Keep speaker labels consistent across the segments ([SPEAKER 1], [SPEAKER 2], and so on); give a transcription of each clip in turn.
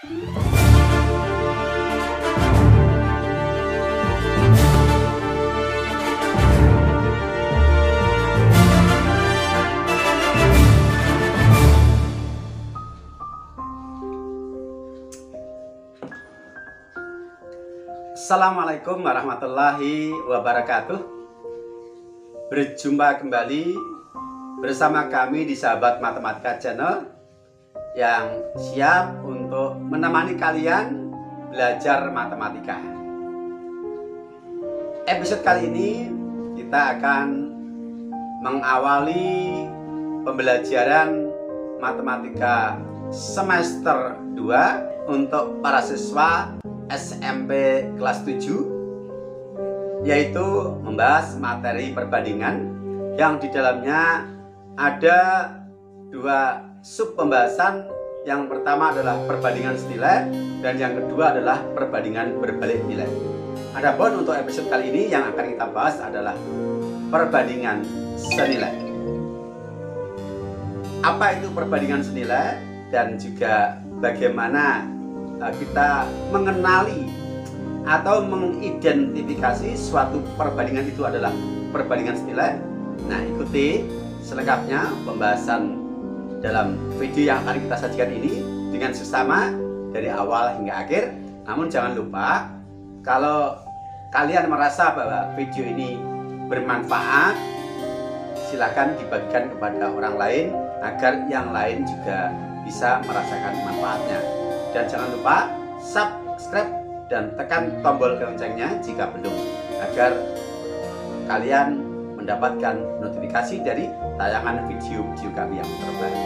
[SPEAKER 1] Assalamualaikum warahmatullahi wabarakatuh. Berjumpa kembali bersama kami di Sahabat Matematika Channel yang siap untuk menemani kalian belajar matematika. Episode kali ini kita akan mengawali pembelajaran matematika semester 2 untuk para siswa SMP kelas 7, yaitu membahas materi perbandingan yang di dalamnya ada dua sub pembahasan. Yang pertama adalah perbandingan senilai dan yang kedua adalah perbandingan berbalik nilai. Adapun untuk episode kali ini yang akan kita bahas adalah perbandingan senilai. Apa itu perbandingan senilai dan juga bagaimana kita mengenali atau mengidentifikasi suatu perbandingan itu adalah perbandingan senilai. Nah, ikuti selengkapnya pembahasan dalam video yang akan kita sajikan ini dengan seksama dari awal hingga akhir. Namun jangan lupa, kalau kalian merasa bahwa video ini bermanfaat, silahkan dibagikan kepada orang lain agar yang lain juga bisa merasakan manfaatnya. Dan jangan lupa subscribe dan tekan tombol loncengnya jika belum, agar kalian mendapatkan notifikasi dari tayangan video-video kami yang terbaru.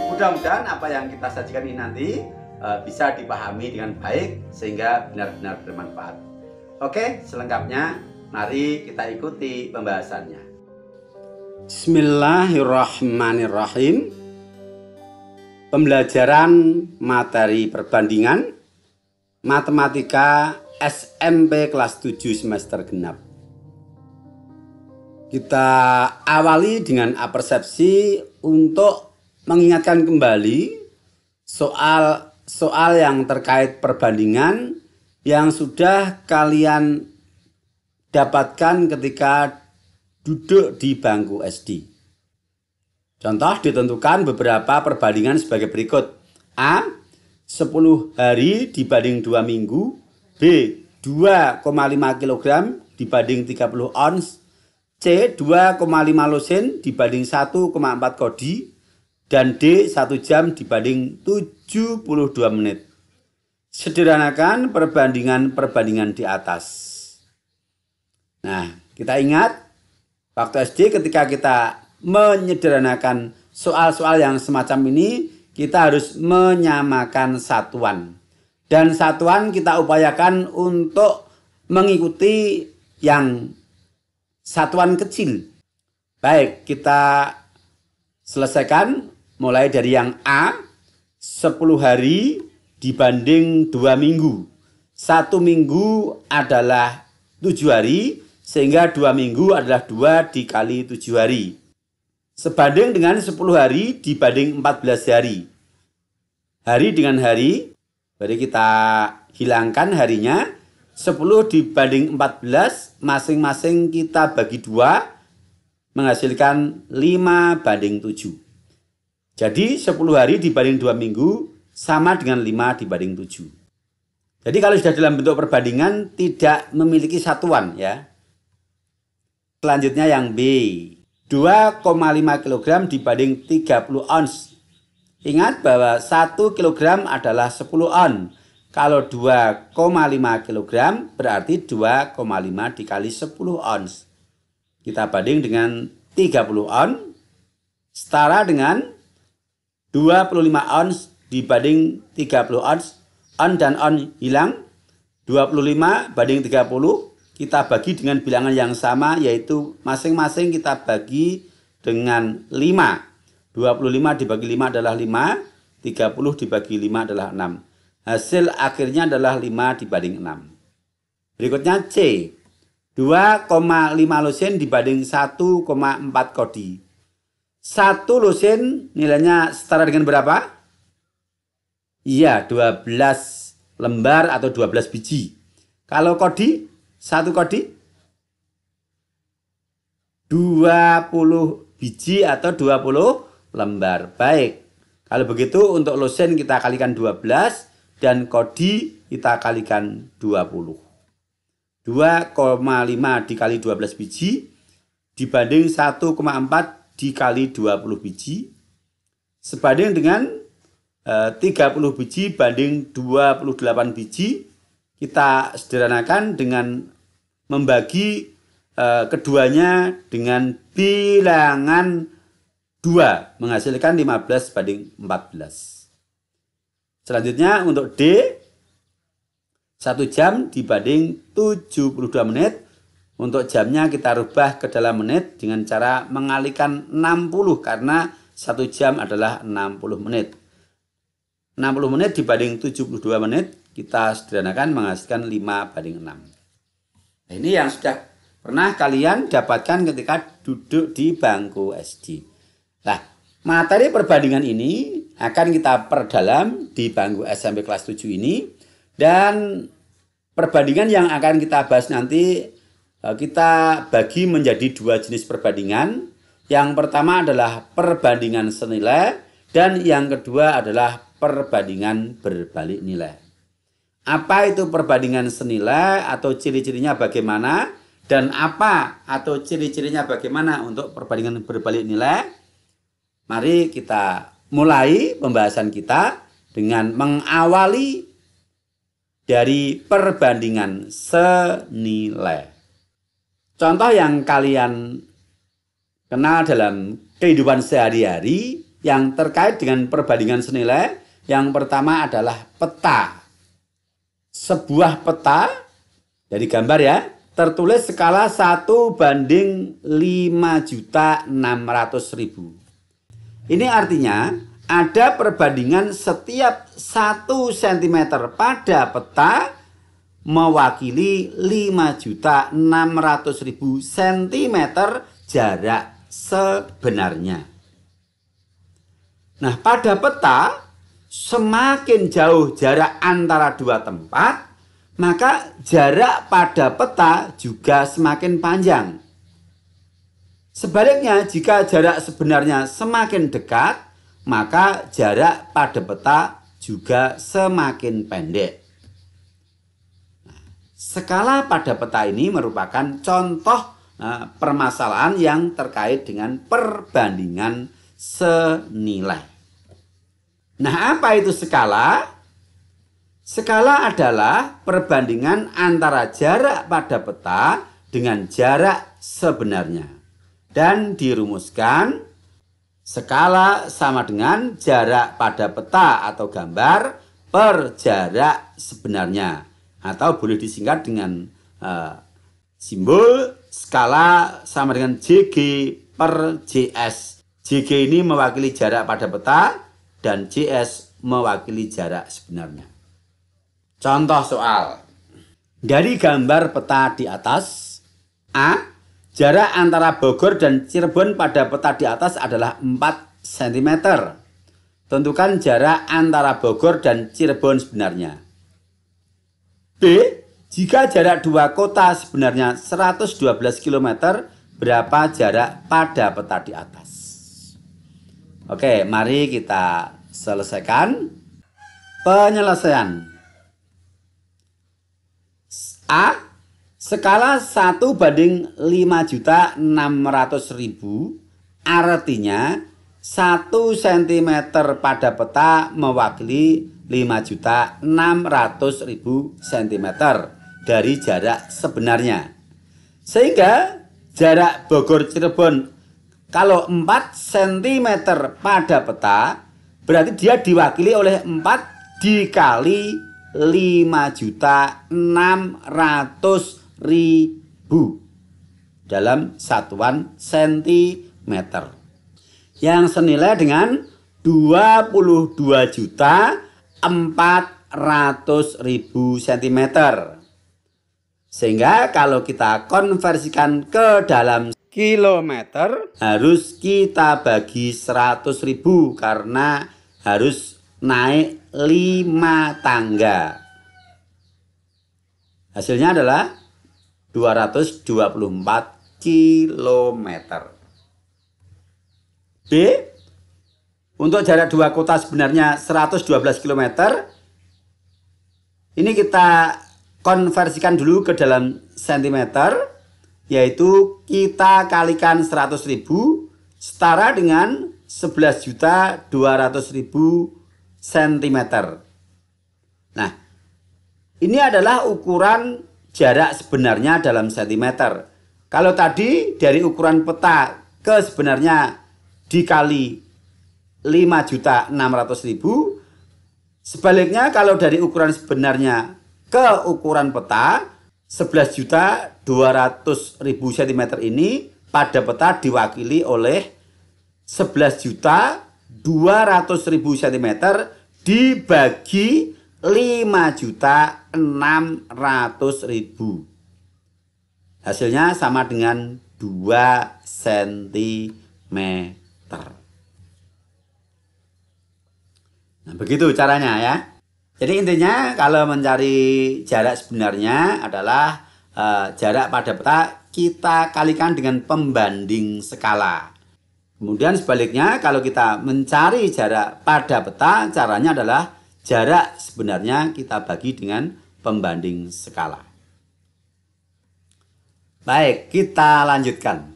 [SPEAKER 1] Mudah-mudahan apa yang kita sajikan ini nanti bisa dipahami dengan baik sehingga benar-benar bermanfaat. Oke, selengkapnya mari kita ikuti pembahasannya. Bismillahirrahmanirrahim. Pembelajaran materi perbandingan matematika SMP kelas 7 semester genap. Kita awali dengan apersepsi untuk mengingatkan kembali soal yang terkait perbandingan yang sudah kalian dapatkan ketika duduk di bangku SD. Contoh, ditentukan beberapa perbandingan sebagai berikut. A. 10 hari dibanding 2 minggu. B. 2,5 kg dibanding 30 ons. C. 2,5 lusin dibanding 1,4 kodi. Dan D. 1 jam dibanding 72 menit. Sederhanakan perbandingan-perbandingan di atas. Nah, kita ingat waktu SD ketika kita menyederhanakan soal-soal yang semacam ini, kita harus menyamakan satuan. Dan satuan kita upayakan untuk mengikuti yang satuan kecil. Baik, kita selesaikan mulai dari yang A, 10 hari dibanding 2 minggu. 1 minggu adalah 7 hari, sehingga 2 minggu adalah 2 dikali 7 hari. Sebanding dengan 10 hari dibanding 14 hari. Hari dengan hari, jadi kita hilangkan harinya. 10 dibanding 14, masing-masing kita bagi 2, menghasilkan 5 banding 7. Jadi 10 hari dibanding 2 minggu sama dengan 5 dibanding 7. Jadi kalau sudah dalam bentuk perbandingan tidak memiliki satuan ya. Selanjutnya yang B. 2,5 kg dibanding 30 ons. Ingat bahwa 1 kg adalah 10 on. Kalau 2,5 kg berarti 2,5 dikali 10 ons. Kita banding dengan 30 on. Setara dengan 25 ons dibanding 30 ons. On dan on hilang. 25 banding 30. Kita bagi dengan bilangan yang sama, yaitu masing-masing kita bagi dengan 5. 25 dibagi 5 adalah 5, 30 dibagi 5 adalah 6. Hasil akhirnya adalah 5 dibanding 6. Berikutnya C. 2,5 lusin dibanding 1,4 kodi. 1 lusin nilainya setara dengan berapa? Iya, 12 lembar atau 12 biji. Kalau kodi, satu kodi 20 biji atau 20 lembar. Baik. Kalau begitu untuk losen kita kalikan 12 dan kodi kita kalikan 20. 2,5 dikali 12 biji dibanding 1,4 dikali 20 biji sebanding dengan 30 biji banding 28 biji. Kita sederhanakan dengan membagi keduanya dengan bilangan 2 menghasilkan 15 banding 14. Selanjutnya untuk D 1 jam dibanding 72 menit. Untuk jamnya kita rubah ke dalam menit dengan cara mengalikan 60 karena 1 jam adalah 60 menit. 60 menit dibanding 72 menit kita sederhanakan menghasilkan 5 banding 6. Nah, ini yang sudah pernah kalian dapatkan ketika duduk di bangku SD. Nah, materi perbandingan ini akan kita perdalam di bangku SMP kelas 7 ini. Dan perbandingan yang akan kita bahas nanti kita bagi menjadi 2 jenis perbandingan. Yang pertama adalah perbandingan senilai dan yang kedua adalah perbandingan berbalik nilai. Apa itu perbandingan senilai atau ciri-cirinya bagaimana? Dan apa atau ciri-cirinya bagaimana untuk perbandingan berbalik nilai? Mari kita mulai pembahasan kita dengan mengawali dari perbandingan senilai. Contoh yang kalian kenal dalam kehidupan sehari-hari yang terkait dengan perbandingan senilai, yang pertama adalah peta. Sebuah peta dari gambar ya, tertulis skala 1 banding 5.600.000. Ini artinya ada perbandingan setiap 1 cm pada peta mewakili 5.600.000 cm jarak sebenarnya. Nah, pada peta semakin jauh jarak antara dua tempat, maka jarak pada peta juga semakin panjang. Sebaliknya, jika jarak sebenarnya semakin dekat, maka jarak pada peta juga semakin pendek. Skala pada peta ini merupakan contoh permasalahan yang terkait dengan perbandingan senilai. Nah, apa itu skala? Skala adalah perbandingan antara jarak pada peta dengan jarak sebenarnya. Dan dirumuskan, skala sama dengan jarak pada peta atau gambar per jarak sebenarnya. Atau boleh disingkat dengan simbol skala sama dengan JG per JS. JG ini mewakili jarak pada peta dan JS mewakili jarak sebenarnya. Contoh soal. Dari gambar peta di atas, A, jarak antara Bogor dan Cirebon pada peta di atas adalah 4 cm. Tentukan jarak antara Bogor dan Cirebon sebenarnya. B, jika jarak dua kota sebenarnya 112 km, berapa jarak pada peta di atas? Oke, mari kita selesaikan penyelesaian. A, skala 1 banding 5.600.000 artinya 1 cm pada peta mewakili 5.600.000 cm dari jarak sebenarnya. Sehingga jarak Bogor Cirebon kalau 4 cm pada peta berarti dia diwakili oleh 4 dikali 5.600.000 dalam satuan sentimeter. Yang senilai dengan 22.400.000 cm. Sehingga kalau kita konversikan ke dalam kilometer harus kita bagi 100.000 karena harus naik 5 tangga. Hasilnya adalah 224 km. B. Untuk jarak dua kota sebenarnya 112 km. Ini kita konversikan dulu ke dalam sentimeter, yaitu kita kalikan 100.000 setara dengan 11.200.000 cm. Nah, ini adalah ukuran jarak sebenarnya dalam sentimeter. Kalau tadi dari ukuran peta ke sebenarnya dikali 5.600.000, sebaliknya kalau dari ukuran sebenarnya ke ukuran peta 11.200.000 cm ini pada peta diwakili oleh 11.200.000 cm dibagi 5.600.000. Hasilnya sama dengan 2 cm. Nah, begitu caranya ya. Jadi intinya kalau mencari jarak sebenarnya adalah jarak pada peta kita kalikan dengan pembanding skala. Kemudian sebaliknya kalau kita mencari jarak pada peta, caranya adalah jarak sebenarnya kita bagi dengan pembanding skala. Baik, kita lanjutkan.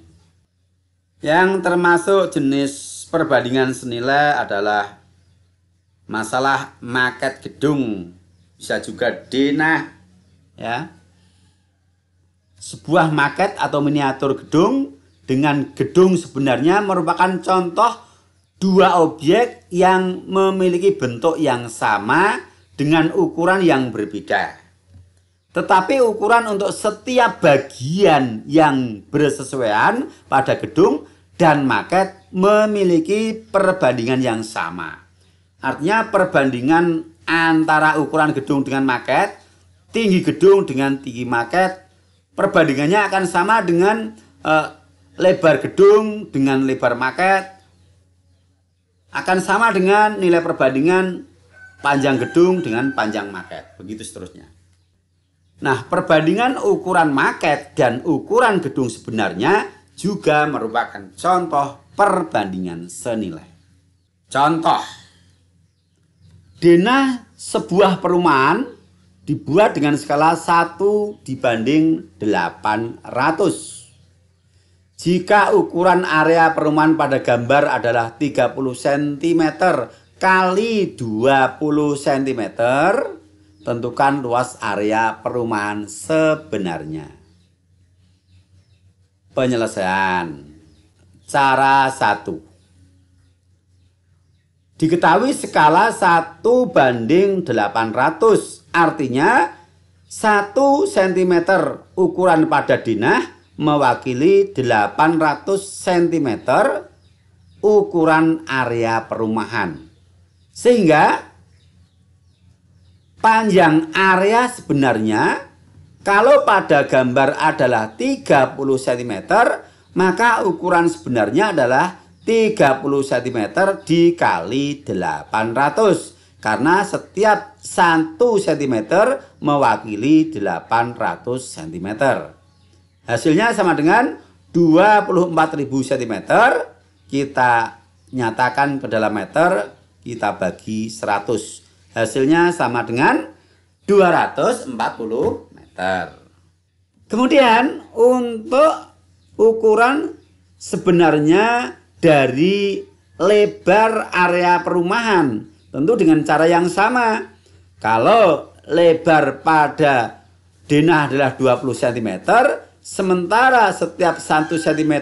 [SPEAKER 1] Yang termasuk jenis perbandingan senilai adalah masalah maket gedung, bisa juga denah ya. Sebuah maket atau miniatur gedung dengan gedung sebenarnya merupakan contoh dua objek yang memiliki bentuk yang sama dengan ukuran yang berbeda. Tetapi ukuran untuk setiap bagian yang bersesuaian pada gedung dan maket memiliki perbandingan yang sama. Artinya perbandingan antara ukuran gedung dengan maket, tinggi gedung dengan tinggi maket, perbandingannya akan sama dengan lebar gedung dengan lebar maket, akan sama dengan nilai perbandingan panjang gedung dengan panjang maket, begitu seterusnya. Nah, perbandingan ukuran maket dan ukuran gedung sebenarnya juga merupakan contoh perbandingan senilai. Contoh, denah sebuah perumahan dibuat dengan skala 1:800. Jika ukuran area perumahan pada gambar adalah 30 cm kali 20 cm, tentukan luas area perumahan sebenarnya. Penyelesaian. Cara 1. Diketahui skala 1:800, artinya 1 cm ukuran pada denah mewakili 800 cm ukuran area perumahan. Sehingga panjang area sebenarnya kalau pada gambar adalah 30 cm, maka ukuran sebenarnya adalah 30 cm dikali 800. Karena setiap 1 cm mewakili 800 cm. Hasilnya sama dengan 24.000 cm. Kita nyatakan ke dalam meter, kita bagi 100. Hasilnya sama dengan 240 meter. Kemudian untuk ukuran sebenarnya dari lebar area perumahan, tentu dengan cara yang sama. Kalau lebar pada denah adalah 20 cm, sementara setiap 1 cm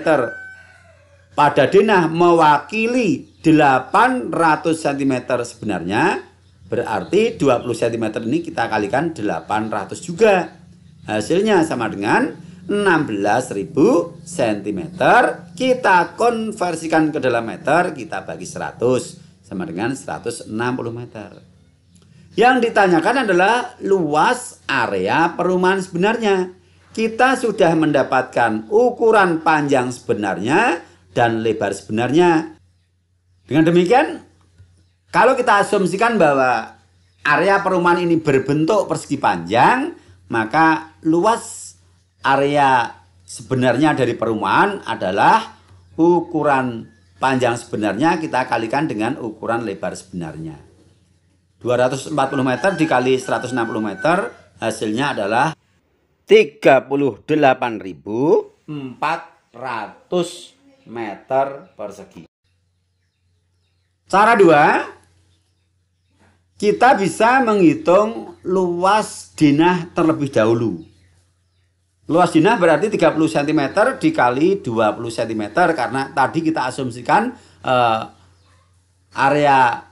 [SPEAKER 1] pada denah mewakili 800 cm sebenarnya, berarti 20 cm ini kita kalikan 800 juga. Hasilnya sama dengan 16.000 cm. Kita konversikan ke dalam meter, kita bagi 100 sama dengan 160 meter. Yang ditanyakan adalah luas area perumahan sebenarnya. Kita sudah mendapatkan ukuran panjang sebenarnya dan lebar sebenarnya. Dengan demikian, Kalau kita asumsikan bahwa area perumahan ini berbentuk persegi panjang, maka luas area sebenarnya dari perumahan adalah ukuran panjang sebenarnya kita kalikan dengan ukuran lebar sebenarnya. 240 meter dikali 160 meter hasilnya adalah 38.400 meter persegi. Cara 2, kita bisa menghitung luas denah terlebih dahulu. Luas denah berarti 30 cm dikali 20 cm karena tadi kita asumsikan area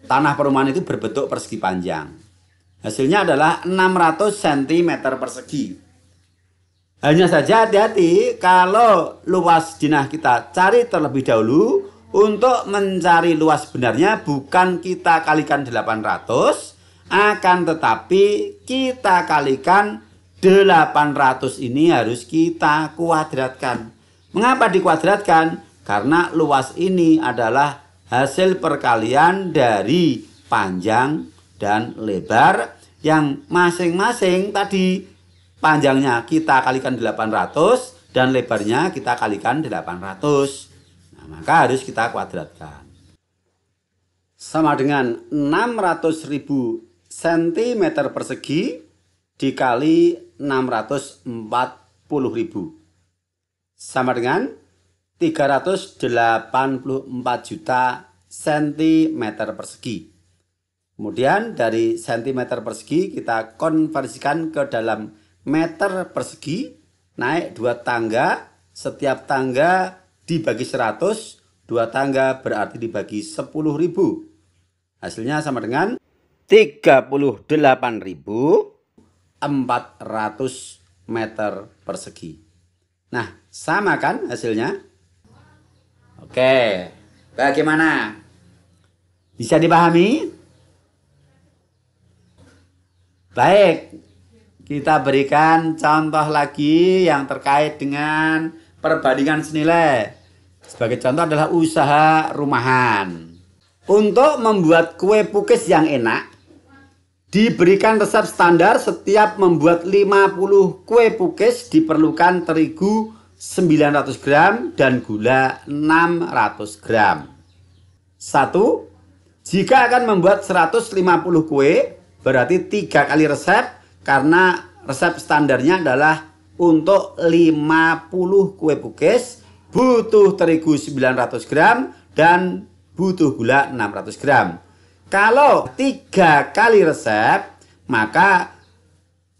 [SPEAKER 1] tanah perumahan itu berbentuk persegi panjang. Hasilnya adalah 600 cm persegi. Hanya saja hati-hati kalau luas denah kita cari terlebih dahulu. Untuk mencari luas sebenarnya bukan kita kalikan 800, akan tetapi kita kalikan 800 ini harus kita kuadratkan. Mengapa dikuadratkan? Karena luas ini adalah hasil perkalian dari panjang dan lebar yang masing-masing tadi panjangnya kita kalikan 800 dan lebarnya kita kalikan 800. Nah, maka harus kita kuadratkan. Sama dengan 600.000 cm persegi dikali 640.000. Sama dengan 384 juta cm persegi. Kemudian dari cm persegi kita konversikan ke dalam meter persegi. Naik 2 tangga. Setiap tangga dibagi 100, 2 tangga berarti dibagi 10.000. Hasilnya sama dengan 38.400 meter persegi. Nah, sama kan hasilnya? Oke, bagaimana? Bisa dipahami? Baik, kita berikan contoh lagi yang terkait dengan perbandingan senilai. Sebagai contoh adalah usaha rumahan. Untuk membuat kue pukis yang enak, diberikan resep standar setiap membuat 50 kue pukis diperlukan terigu 900 gram dan gula 600 gram. 1. Jika akan membuat 150 kue, berarti 3 kali resep karena resep standarnya adalah untuk 50 kue pukis butuh terigu 900 gram dan butuh gula 600 gram. Kalau 3 kali resep, maka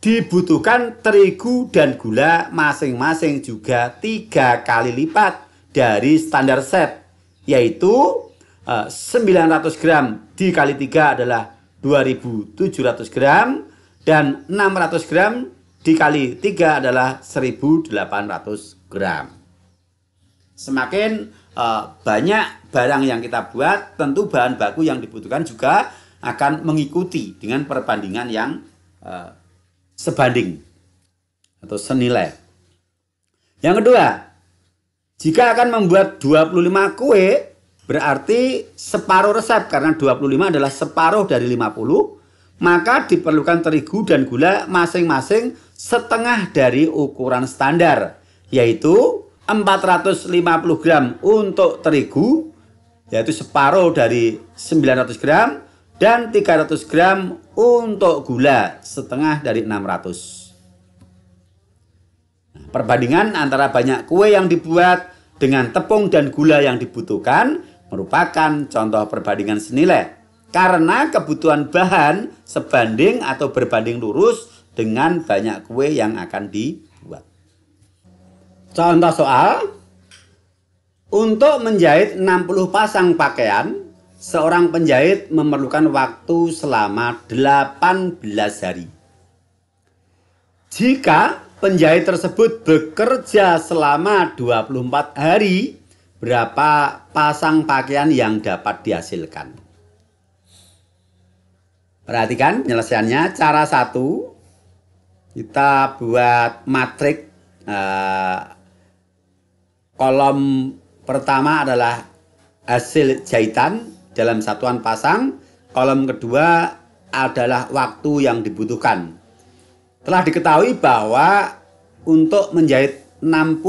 [SPEAKER 1] dibutuhkan terigu dan gula masing-masing juga 3 kali lipat dari standar resep, yaitu 900 gram dikali 3 adalah 2.700 gram dan 600 gram dikali 3 adalah 1.800 gram. Semakin banyak barang yang kita buat, tentu bahan baku yang dibutuhkan juga akan mengikuti dengan perbandingan yang sebanding atau senilai. Yang kedua, jika akan membuat 25 kue, berarti separuh resep karena 25 adalah separuh dari 50. Maka diperlukan terigu dan gula masing-masing setengah dari ukuran standar, yaitu 450 gram untuk terigu, yaitu separuh dari 900 gram, dan 300 gram untuk gula, setengah dari 600. Perbandingan antara banyak kue yang dibuat dengan tepung dan gula yang dibutuhkan merupakan contoh perbandingan senilai. Karena kebutuhan bahan sebanding atau berbanding lurus dengan banyak kue yang akan dibuat. Contoh soal, untuk menjahit 60 pasang pakaian, seorang penjahit memerlukan waktu selama 18 hari. Jika penjahit tersebut bekerja selama 24 hari, berapa pasang pakaian yang dapat dihasilkan? Perhatikan penyelesaiannya. Cara 1, kita buat matrik. Kolom pertama adalah hasil jahitan dalam satuan pasang, kolom kedua adalah waktu yang dibutuhkan. Telah diketahui bahwa untuk menjahit 60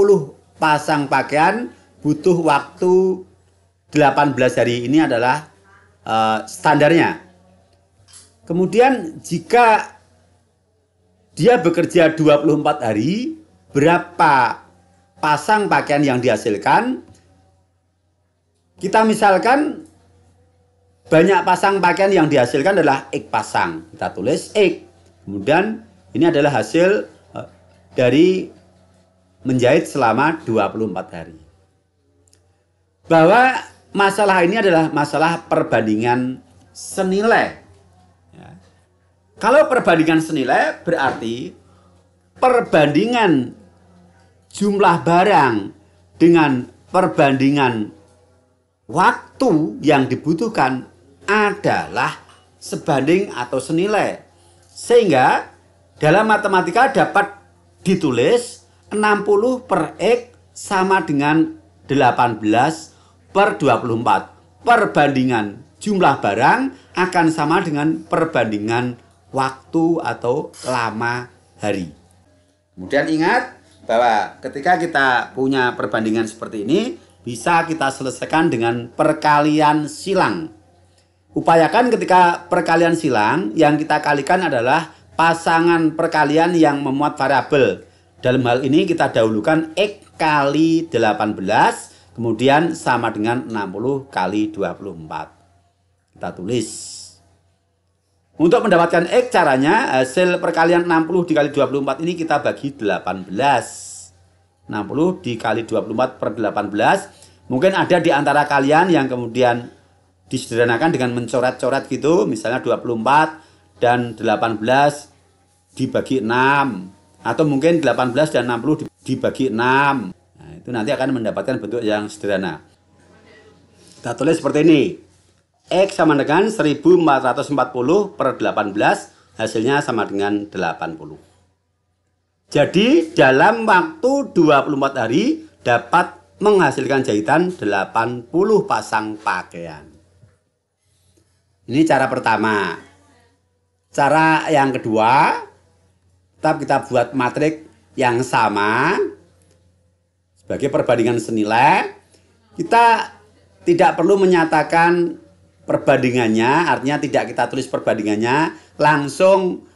[SPEAKER 1] pasang pakaian butuh waktu 18 hari. Ini adalah standarnya. Kemudian jika dia bekerja 24 hari, berapa pasang pakaian yang dihasilkan? Kita misalkan banyak pasang pakaian yang dihasilkan adalah X pasang. Kita tulis X. Kemudian ini adalah hasil dari menjahit selama 24 hari. Bahwa masalah ini adalah masalah perbandingan senilai. Ya. Kalau perbandingan senilai berarti perbandingan jumlah barang dengan perbandingan waktu yang dibutuhkan adalah sebanding atau senilai. Sehingga dalam matematika dapat ditulis 60 per X sama dengan 18/24. Perbandingan jumlah barang akan sama dengan perbandingan waktu atau lama hari. Kemudian ingat bahwa ketika kita punya perbandingan seperti ini, bisa kita selesaikan dengan perkalian silang. Upayakan ketika perkalian silang, yang kita kalikan adalah pasangan perkalian yang memuat variabel. Dalam hal ini kita dahulukan X kali 18, kemudian sama dengan 60 kali 24. Kita tulis. Untuk mendapatkan X caranya, hasil perkalian 60 dikali 24 ini kita bagi 18. 60 dikali 24 per 18. Mungkin ada di antara kalian yang kemudian disederhanakan dengan mencoret-coret gitu. Misalnya 24 dan 18 dibagi 6. Atau mungkin 18 dan 60 dibagi 6. Nah, itu nanti akan mendapatkan bentuk yang sederhana. Kita tulis seperti ini. X sama dengan 1440 per 18. Hasilnya sama dengan 80. Jadi dalam waktu 24 hari dapat menghasilkan jahitan 80 pasang pakaian. Ini cara pertama. Cara yang kedua, tetap kita buat matrik yang sama sebagai perbandingan senilai. Kita tidak perlu menyatakan perbandingannya, artinya tidak kita tulis perbandingannya, langsung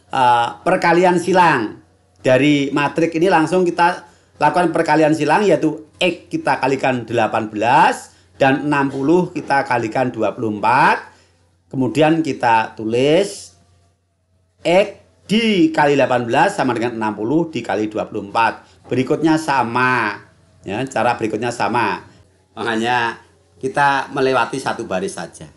[SPEAKER 1] perkalian silang. Dari matrik ini langsung kita lakukan perkalian silang, yaitu X kita kalikan 18 dan 60 kita kalikan 24. Kemudian kita tulis X dikali 18 sama dengan 60 dikali 24. Berikutnya sama. Ya, cara berikutnya sama. Hanya kita melewati satu baris saja.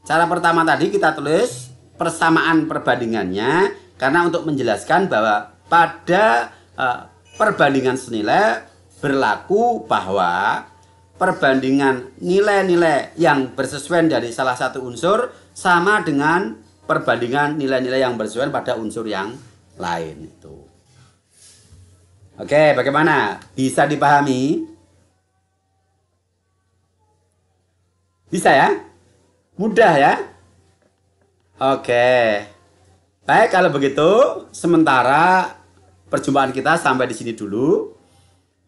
[SPEAKER 1] Cara pertama tadi kita tulis persamaan perbandingannya, karena untuk menjelaskan bahwa pada perbandingan senilai berlaku bahwa perbandingan nilai-nilai yang bersesuaian dari salah satu unsur sama dengan perbandingan nilai-nilai yang bersesuaian pada unsur yang lain itu. Oke, bagaimana? Bisa dipahami? Bisa ya? Mudah ya? Oke. Baik, kalau begitu sementara perjumpaan kita sampai di sini dulu.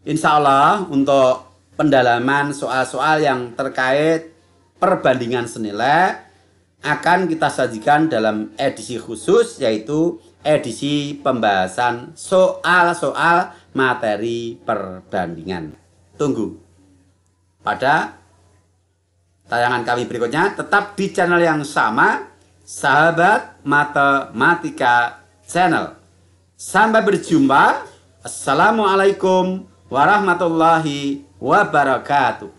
[SPEAKER 1] Insya Allah untuk pendalaman soal-soal yang terkait perbandingan senilai akan kita sajikan dalam edisi khusus, yaitu edisi pembahasan soal-soal materi perbandingan. Tunggu pada tayangan kami berikutnya, tetap di channel yang sama, Sahabat Matematika Channel. Sampai berjumpa. Assalamualaikum warahmatullahi wabarakatuh.